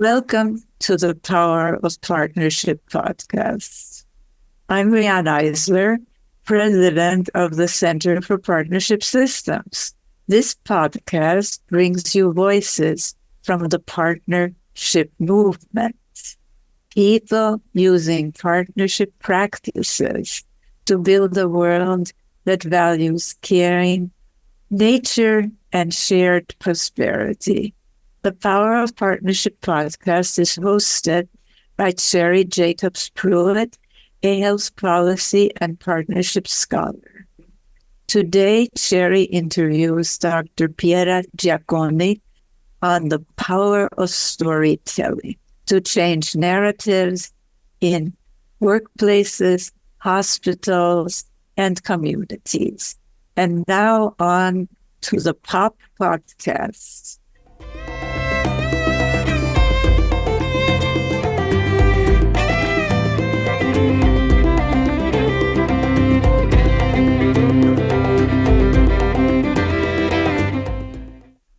Welcome to the Power of Partnership podcast. I'm Riane Eisler, president of the Center for Partnership Systems. This podcast brings you voices from the partnership movement, people using partnership practices to build a world that values caring, nature, and shared prosperity. The Power of Partnership podcast is hosted by Cherry Jacobs-Pruitt, a health policy and partnership scholar. Today, Cherry interviews Dr. Piera Giacconi on the power of storytelling to change narratives in workplaces, hospitals, and communities. And now on to the POP podcast.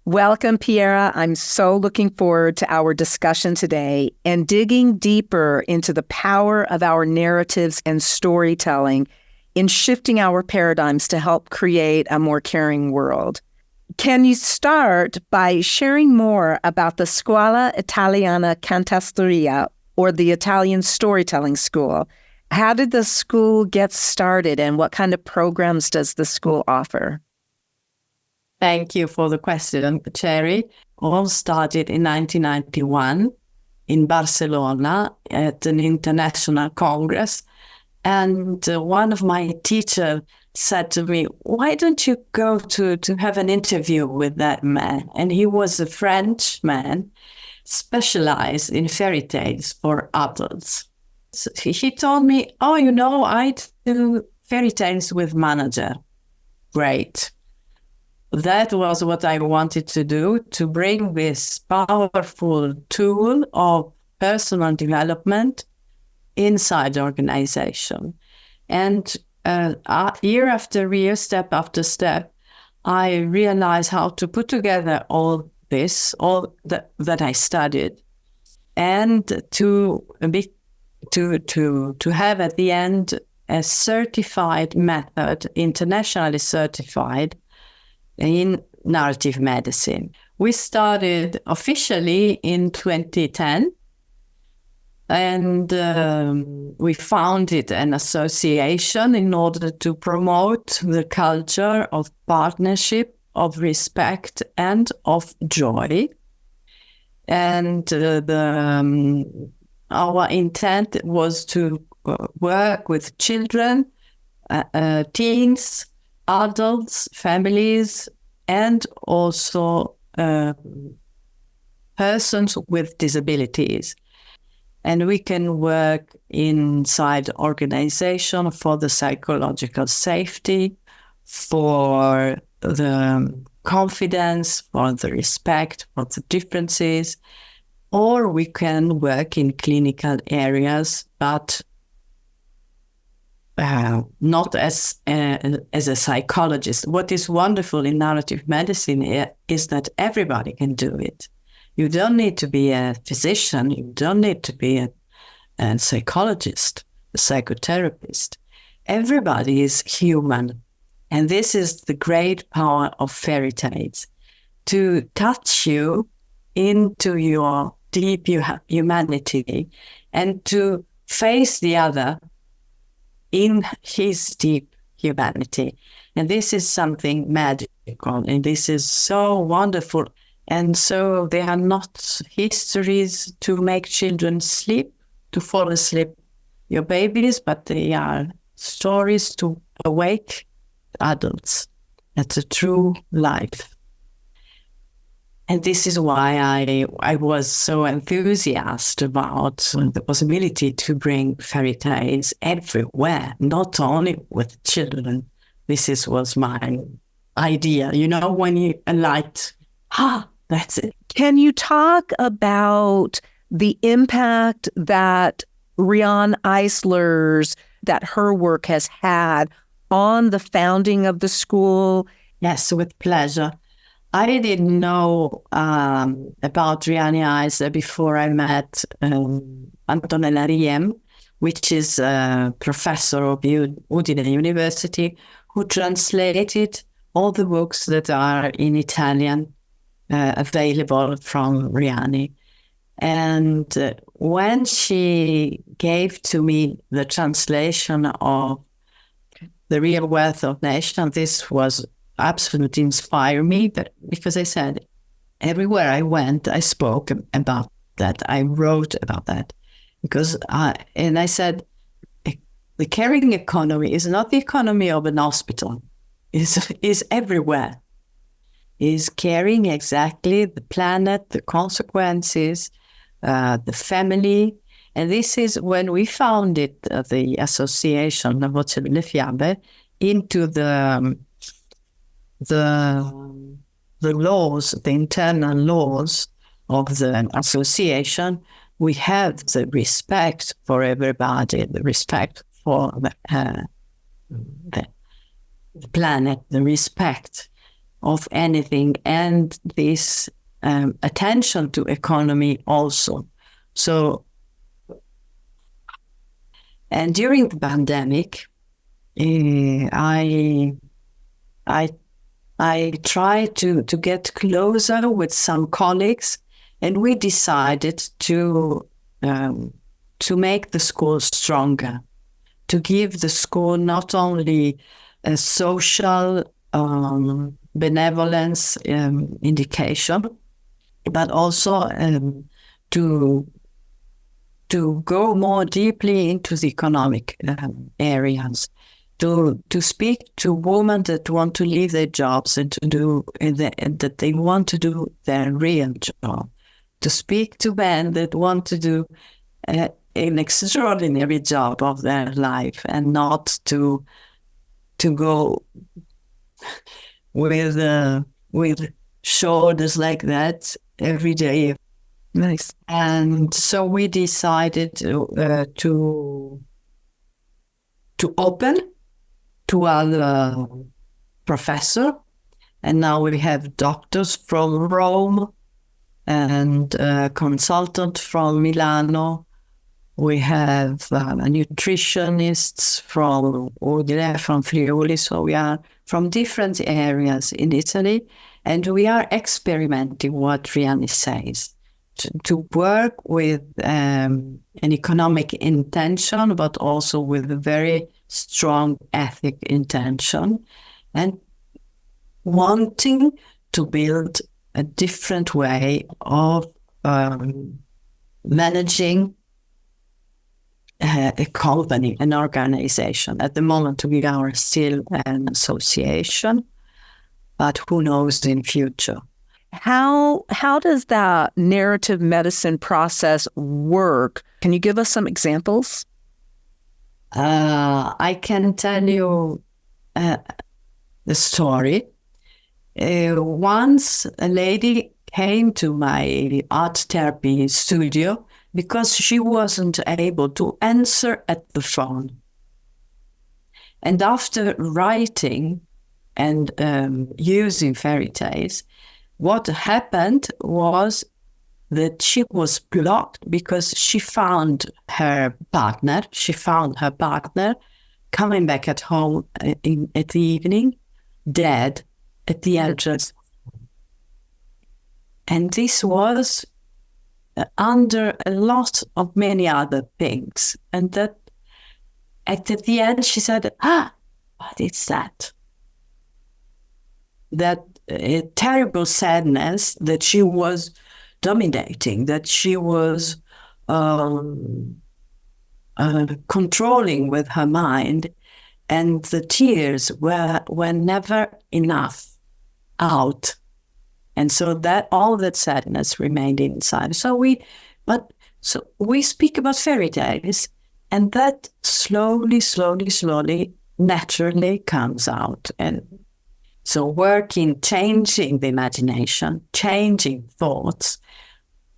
Welcome, Piera. I'm so looking forward to our discussion today and digging deeper into the power of our narratives and storytelling in shifting our paradigms to help create a more caring world. Can you start by sharing more about the Scuola Italiana Cantastoria, or the Italian Storytelling School? How did the school get started, and what kind of programs does the school offer? Thank you for the question, Cherry. All started in 1991 in Barcelona at an international congress. And one of my teachers said to me, why don't you go to have an interview with that man? And he was a French man specialized in fairy tales for adults. So he told me, I do fairy tales with manager. Great. That was what I wanted to do, to bring this powerful tool of personal development inside the organization. And year after year, step after step, I realized how to put together all that I studied, and to have at the end a certified method, internationally certified, in narrative medicine. We started officially in 2010, and we founded an association in order to promote the culture of partnership, of respect, and of joy. And our intent was to work with children, teens, adults, families, and also persons with disabilities. And we can work inside organization for the psychological safety, for the confidence, for the respect, for the differences, or we can work in clinical areas, but not as a psychologist. What is wonderful in narrative medicine is that everybody can do it. You don't need to be a physician. You don't need to be a psychologist, a psychotherapist. Everybody is human. And this is the great power of fairy tales, to touch you into your deep humanity and to face the other in his deep humanity. And this is something magical, and this is so wonderful. And so they are not histories to make children sleep, to fall asleep your babies, but they are stories to awake adults. That's a true life. And this is why I was so enthusiastic about the possibility to bring fairy tales everywhere, not only with children. Was my idea, when you alight, that's it. Can you talk about the impact that Riane Eisler's, that her work has had on the founding of the school? Yes, with pleasure. I didn't know about Riane Eisler before I met Antonella Riem, which is a professor of Udine University, who translated all the books that are in Italian available from Riane. And when she gave to me the translation of The Real Wealth of Nations, this was absolutely inspired me, but because I said, everywhere I went, I spoke about that. I wrote about that. And I said, the caring economy is not the economy of an hospital. Is everywhere. Is caring exactly the planet, the consequences, the family. And this is when we founded the association, La Voce delle Fiabe, into the laws, the internal laws of the association. We have the respect for everybody, the respect for the planet, the respect of anything, and this attention to economy also. So, and during the pandemic, I tried to get closer with some colleagues, and we decided to make the school stronger, to give the school not only a social benevolence indication, but also to go more deeply into the economic areas, to speak to women that want to leave their jobs and that they want to do their real job, to speak to men that want to do an extraordinary job of their life and not to go with shoulders like that every day. Nice. And so we decided to open to other professor, and now we have doctors from Rome and a consultant from Milano. We have nutritionists from Udine, from Friuli, so we are from different areas in Italy, and we are experimenting what Riane says, to work with an economic intention, but also with a very strong ethic intention, and wanting to build a different way of managing a company, an organization. At the moment, we are still an association, but who knows in future. How does that narrative medicine process work? Can you give us some examples? I can tell you the story. Once a lady came to my art therapy studio because she wasn't able to answer at the phone. And after writing and using fairy tales, what happened was that she was blocked because she found her partner coming back at home at the evening, dead at the entrance. And this was under a lot of many other things. And that at the end, she said, what is that? That terrible sadness that she was dominating, that she was controlling with her mind, and the tears were never enough out. And so that all that sadness remained inside. So we speak about fairy tales, and that slowly, naturally comes out. And so working, changing the imagination, changing thoughts,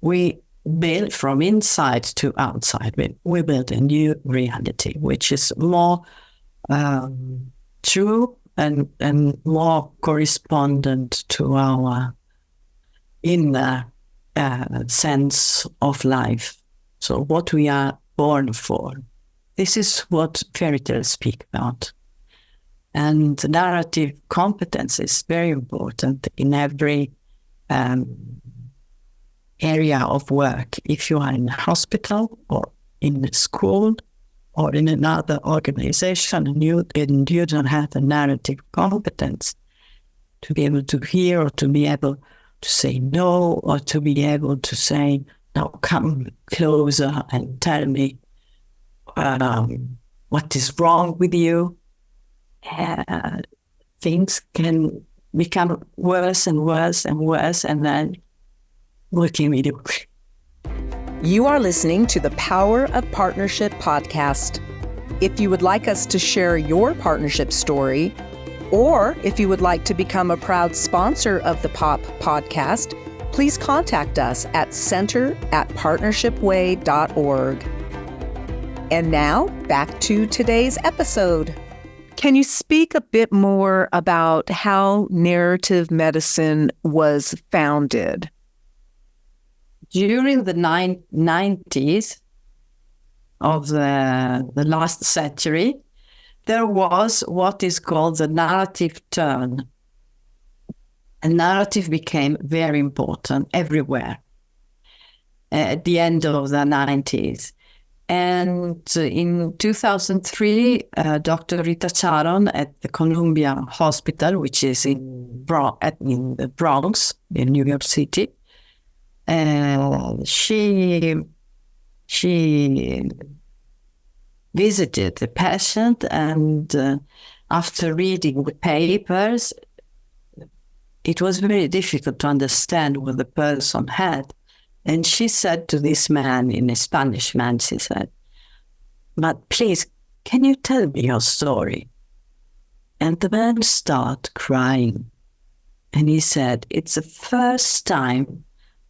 we build from inside to outside. We build a new reality, which is more true and more correspondent to our inner sense of life. So what we are born for. This is what fairy tales speak about. And narrative competence is very important in every area of work. If you are in a hospital or in a school or in another organization and you don't have the narrative competence to be able to hear or to be able to say no or to be able to say, now come closer and tell me what is wrong with you, things can become worse and worse and worse, and then working mediocre. You are listening to the Power of Partnership podcast. If you would like us to share your partnership story, or if you would like to become a proud sponsor of the POP podcast, please contact us at center@partnershipway.org. And now, back to today's episode. Can you speak a bit more about how narrative medicine was founded? During the 90s of the last century, there was what is called the narrative turn. And narrative became very important everywhere at the end of the 90s. And in 2003, Dr. Rita Charon at the Columbia Hospital, which is in the Bronx, in New York City, she visited the patient, and after reading the papers, it was very difficult to understand what the person had. And she said to this man, in a Spanish man, she said, "But please, can you tell me your story?" And the man started crying. And he said, "It's the first time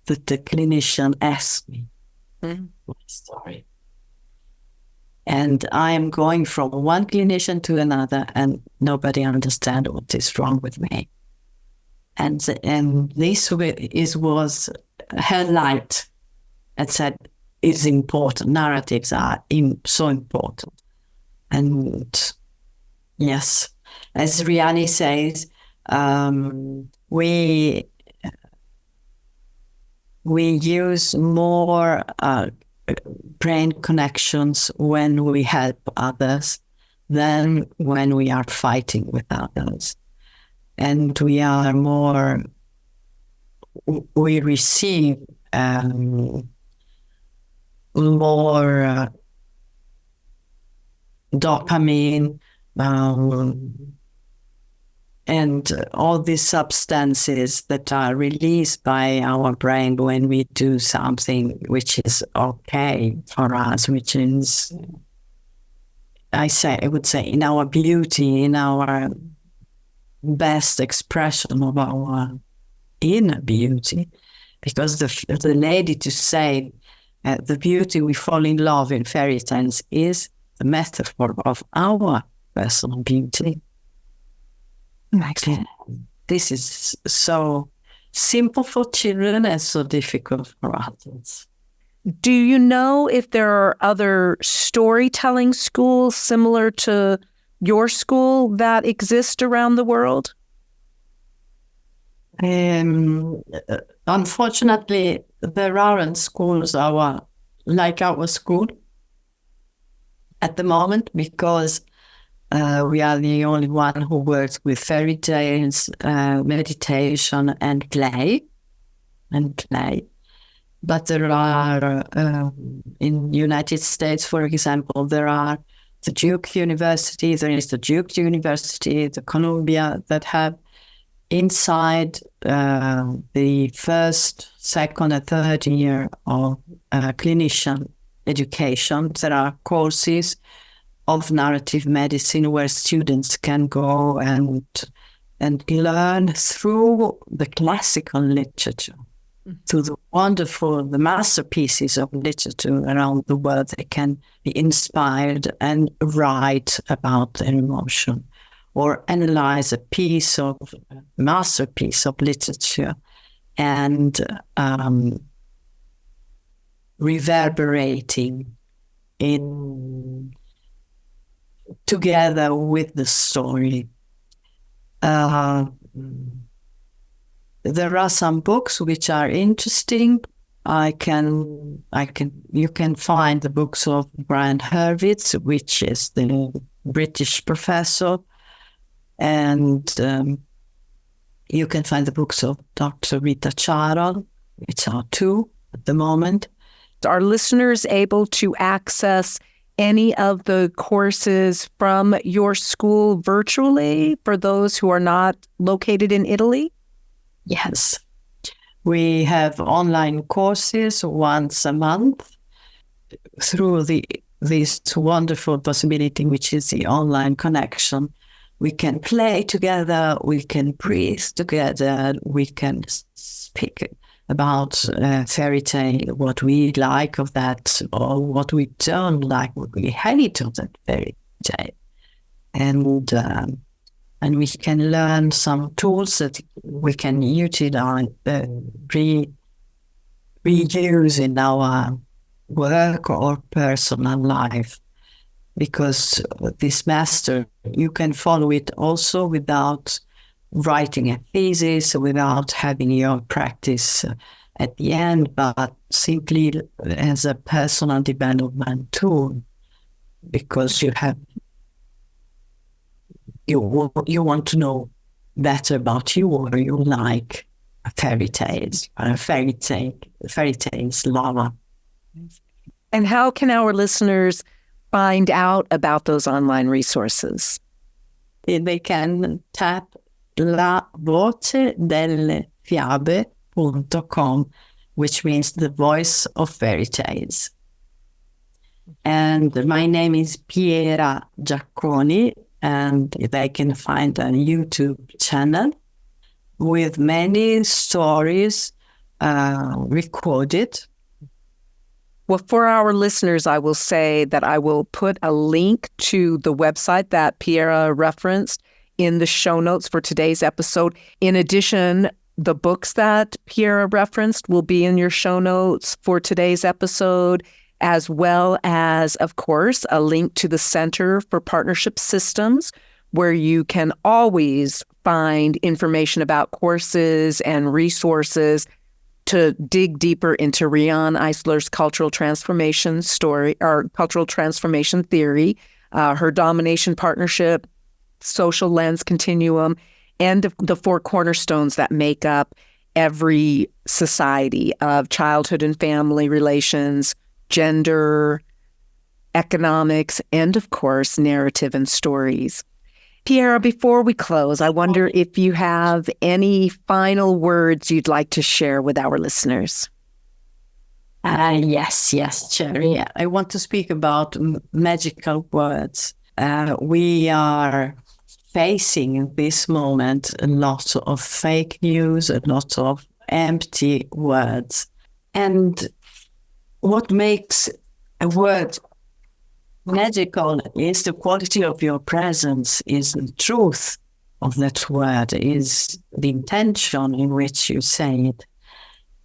that the clinician asked me my story. And I am going from one clinician to another, and nobody understands what is wrong with me." And this was her light, and said, "It's important. Narratives are so important." And yes, as Riane says, we use more brain connections when we help others than when we are fighting with others. And we receive more dopamine and all these substances that are released by our brain when we do something which is okay for us, which is, I would say, in our beauty, in our best expression of our inner beauty. Because the lady to say the beauty we fall in love in fairy tales is the metaphor of our personal beauty. This is so simple for children and so difficult for adults. Do you know if there are other storytelling schools similar to your school that exist around the world? Unfortunately, there aren't schools like our school at the moment, because we are the only one who works with fairy tales, meditation, and play. But there are, in the United States, for example, there is the Duke University, the Columbia, that have inside the first, second, and third year of clinician education, there are courses of narrative medicine where students can go and learn through the classical literature, through the masterpieces of literature around the world. They can be inspired and write about their emotion, or analyze a masterpiece of literature and reverberating in together with the story. There are some books which are interesting. You can find the books of Brian Hurwitz, which is the British professor, and you can find the books of Dr. Rita Charon, which are two at the moment. Are listeners able to access any of the courses from your school virtually for those who are not located in Italy? Yes. We have online courses once a month through this wonderful possibility, which is the online connection. We can play together, we can breathe together, we can speak about fairy tale, what we like of that, or what we don't like, what we hate of that fairy tale. And we can learn some tools that we can utilize, reuse in our work or personal life. Because this master, you can follow it also without writing a thesis, without having your practice at the end, but simply as a personal development tool, because you want to know better about you, or you like fairy tales, fairy tales lover. And how can our listeners find out about those online resources? They can tap lavocedellefiabe.com, which means the voice of fairy tales. And my name is Piera Giacconi, and they can find a YouTube channel with many stories recorded. Well, for our listeners, I will say that I will put a link to the website that Piera referenced in the show notes for today's episode. In addition, the books that Piera referenced will be in your show notes for today's episode, as well as, of course, a link to the Center for Partnership Systems, where you can always find information about courses and resources to dig deeper into Riane Eisler's cultural transformation story, or cultural transformation theory, her domination partnership, social lens continuum, and the four cornerstones that make up every society of childhood and family relations, gender, economics, and of course, narrative and stories. Piera, before we close, I wonder if you have any final words you'd like to share with our listeners. Yes, Cherry. I want to speak about magical words. We are facing in this moment a lot of fake news, a lot of empty words. And what makes a word magical is the quality of your presence, is the truth of that word, is the intention in which you say it.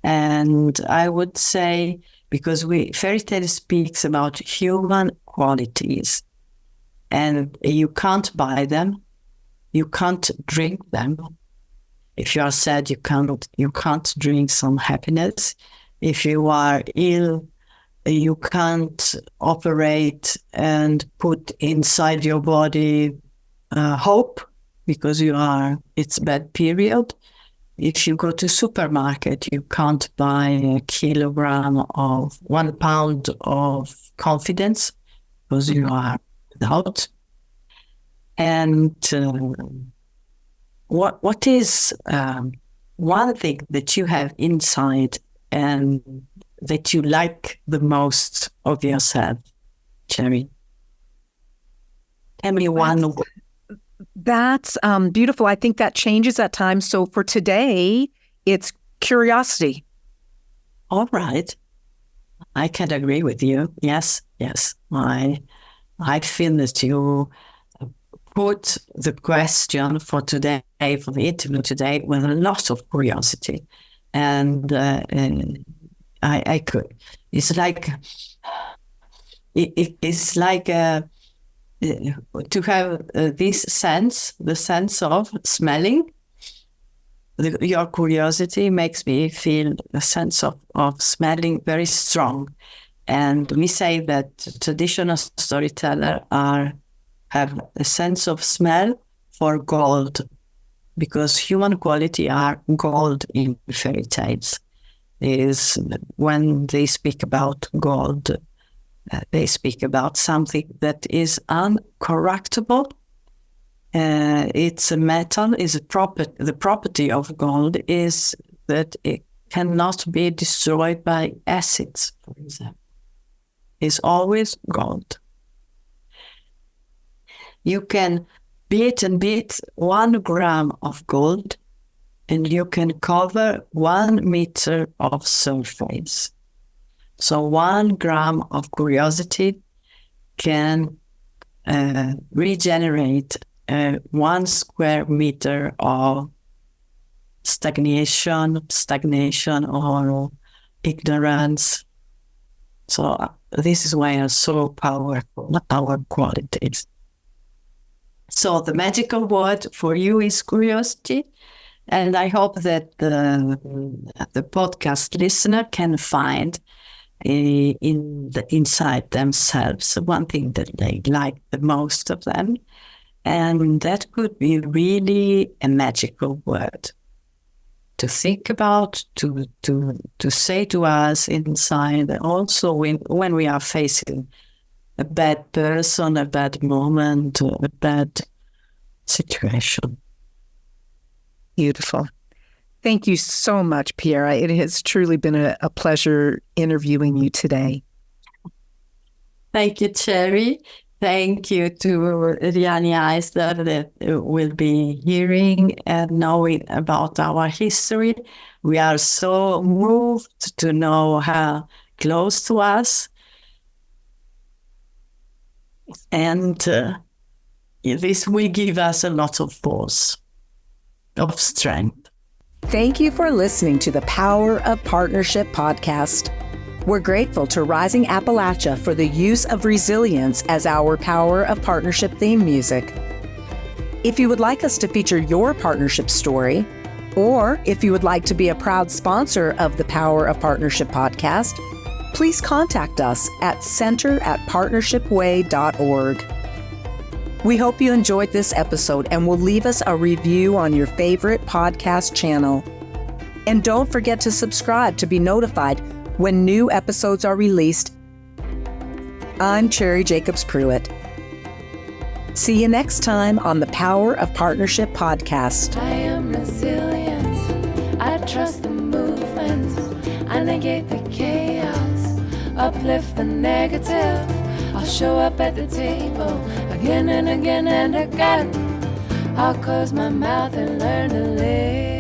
And I would say, because fairy tale speaks about human qualities, and you can't buy them, you can't drink them. If you are sad, you can't drink some happiness. If you are ill, you can't operate and put inside your body hope, because it's a bad period. If you go to supermarket, you can't buy 1 pound of confidence, because you are without. And what is one thing that you have inside and that you like the most of yourself, Cherry? Tell me one. That's beautiful. I think that changes at times. So for today, it's curiosity. All right. I can agree with you. Yes. I feel that you put the question for today, for the interview today, with a lot of curiosity. And I could. It's like it's like to have this sense, the sense of smelling. Your curiosity makes me feel a sense of smelling very strong. And we say that traditional storytellers have a sense of smell for gold, because human quality are gold in fairy tales. Is when they speak about gold, they speak about something that is uncorruptible. It's a metal. The property of gold is that it cannot be destroyed by acids, for example. It's always gold. You can beat 1 gram of gold, and you can cover 1 meter of surface. So 1 gram of curiosity can regenerate 1 square meter of stagnation or ignorance. So this is why are so powerful, our qualities. So the magical word for you is curiosity. And I hope that the podcast listener can find inside themselves one thing that they like the most of them. And that could be really a magical word to think about, to say to us inside, also when we are facing a bad person, a bad moment, a bad situation. Beautiful. Thank you so much, Piera. It has truly been a pleasure interviewing you today. Thank you, Cherry. Thank you to Riane Eisler that will be hearing and knowing about our history. We are so moved to know how close to us. And this will give us a lot of force, of strength. Thank you for listening to the Power of Partnership podcast. We're grateful to Rising Appalachia for the use of resilience as our Power of Partnership theme music. If you would like us to feature your partnership story, or if you would like to be a proud sponsor of the Power of Partnership podcast, please contact us at center@partnershipway.org. We hope you enjoyed this episode and will leave us a review on your favorite podcast channel. And don't forget to subscribe to be notified when new episodes are released. I'm Cherry Jacobs Pruitt. See you next time on the Power of Partnership podcast. I am resilient. I trust the movement. I negate the chaos. Uplift the negative. I'll show up at the table again and again and again. I'll close my mouth and learn to live.